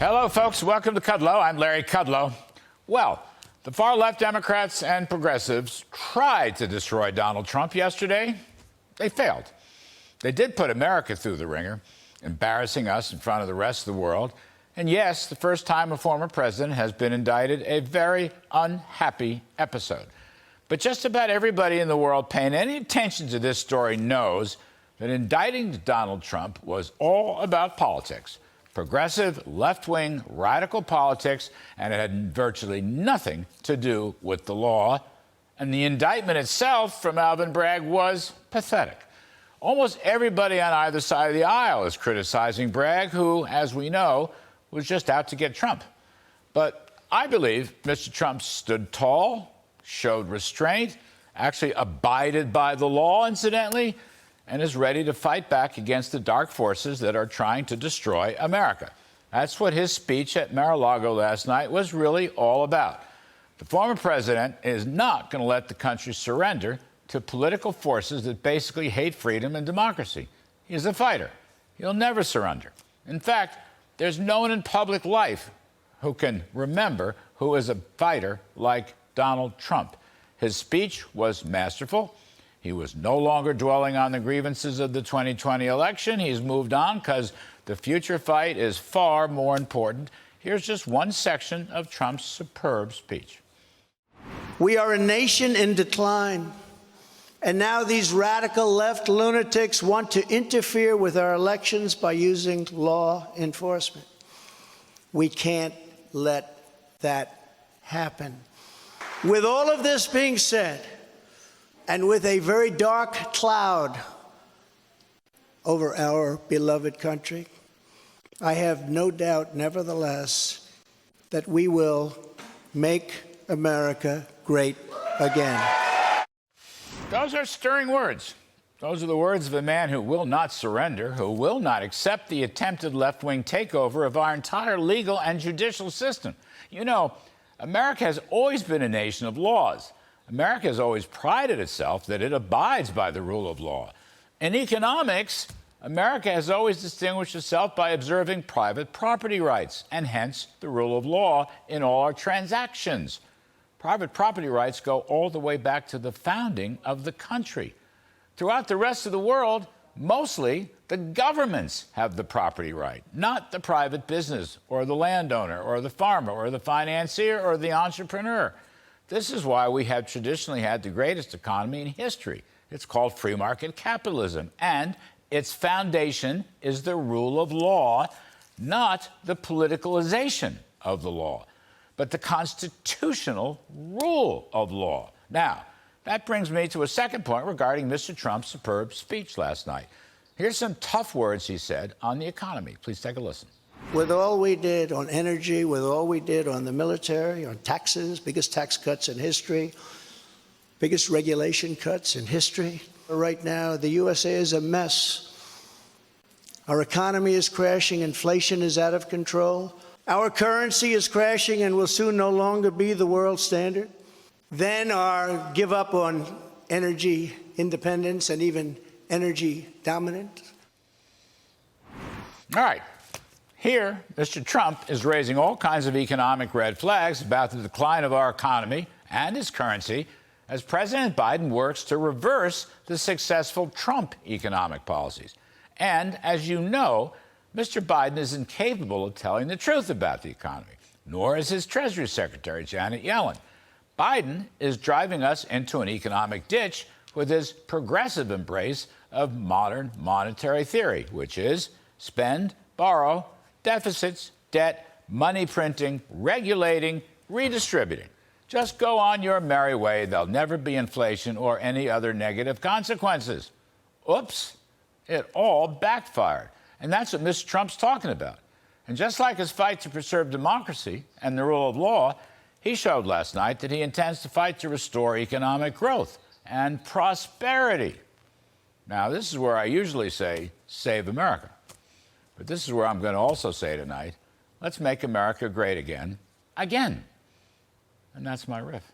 Hello, folks. Welcome to Kudlow. I'm Larry Kudlow. Well, the far-left Democrats and progressives tried to destroy Donald Trump yesterday. They failed. They did put America through the ringer, embarrassing us in front of the rest of the world. And yes, the first time a former president has been indicted, a very unhappy episode. But just about everybody in the world paying any attention to this story knows that indicting Donald Trump was all about politics. Progressive, left-wing, radical politics, and it had virtually nothing to do with the law. And the indictment itself from Alvin Bragg was pathetic. Almost everybody on either side of the aisle is criticizing Bragg, who, as we know, was just out to get Trump. But I believe Mr. Trump stood tall, showed restraint, actually abided by the law, incidentally, and is ready to fight back against the dark forces that are trying to destroy America. That's what his speech at Mar-a-Lago last night was really all about. The former president is not going to let the country surrender to political forces that basically hate freedom and democracy. He's a fighter. He'll never surrender. In fact, there's no one in public life who can remember who is a fighter like Donald Trump. His speech was masterful. He was no longer dwelling on the grievances of the 2020 election. He's moved on because the future fight is far more important. Here's just one section of Trump's superb speech. We are a nation in decline, and now these radical left lunatics want to interfere with our elections by using law enforcement. We can't let that happen. With all of this being said, and with a very dark cloud over our beloved country, I have no doubt, nevertheless, that we will make America great again. Those are stirring words. Those are the words of a man who will not surrender, who will not accept the attempted left-wing takeover of our entire legal and judicial system. You know, America has always been a nation of laws. America has always prided itself that it abides by the rule of law. In economics, America has always distinguished itself by observing private property rights and hence the rule of law in all our transactions. Private property rights go all the way back to the founding of the country. Throughout the rest of the world, mostly the governments have the property right, not the private business or the landowner or the farmer or the financier or the entrepreneur. This is why we have traditionally had the greatest economy in history. It's called free market capitalism, and its foundation is the rule of law, not the politicalization of the law, but the constitutional rule of law. Now, that brings me to a second point regarding Mr. Trump's superb speech last night. Here's some tough words he said on the economy. Please take a listen. With all we did on energy, with all we did on the military, on taxes, biggest tax cuts in history, biggest regulation cuts in history. Right now, the USA is a mess. Our economy is crashing. Inflation is out of control. Our currency is crashing and will soon no longer be the world standard. Then our give up on energy independence and even energy dominance. All right. Here, Mr. Trump is raising all kinds of economic red flags about the decline of our economy and his currency as President Biden works to reverse the successful Trump economic policies. And as you know, Mr. Biden is incapable of telling the truth about the economy, nor is his Treasury Secretary, Janet Yellen. Biden is driving us into an economic ditch with his progressive embrace of modern monetary theory, which is spend, borrow, deficits, debt, money printing, regulating, redistributing. Just go on your merry way. There'll never be inflation or any other negative consequences. Oops, it all backfired. And that's what Mr. Trump's talking about. And just like his fight to preserve democracy and the rule of law, he showed last night that he intends to fight to restore economic growth and prosperity. Now, this is where I usually say, save America. But this is where I'm going to also say tonight, let's make America great again, again. And that's my riff.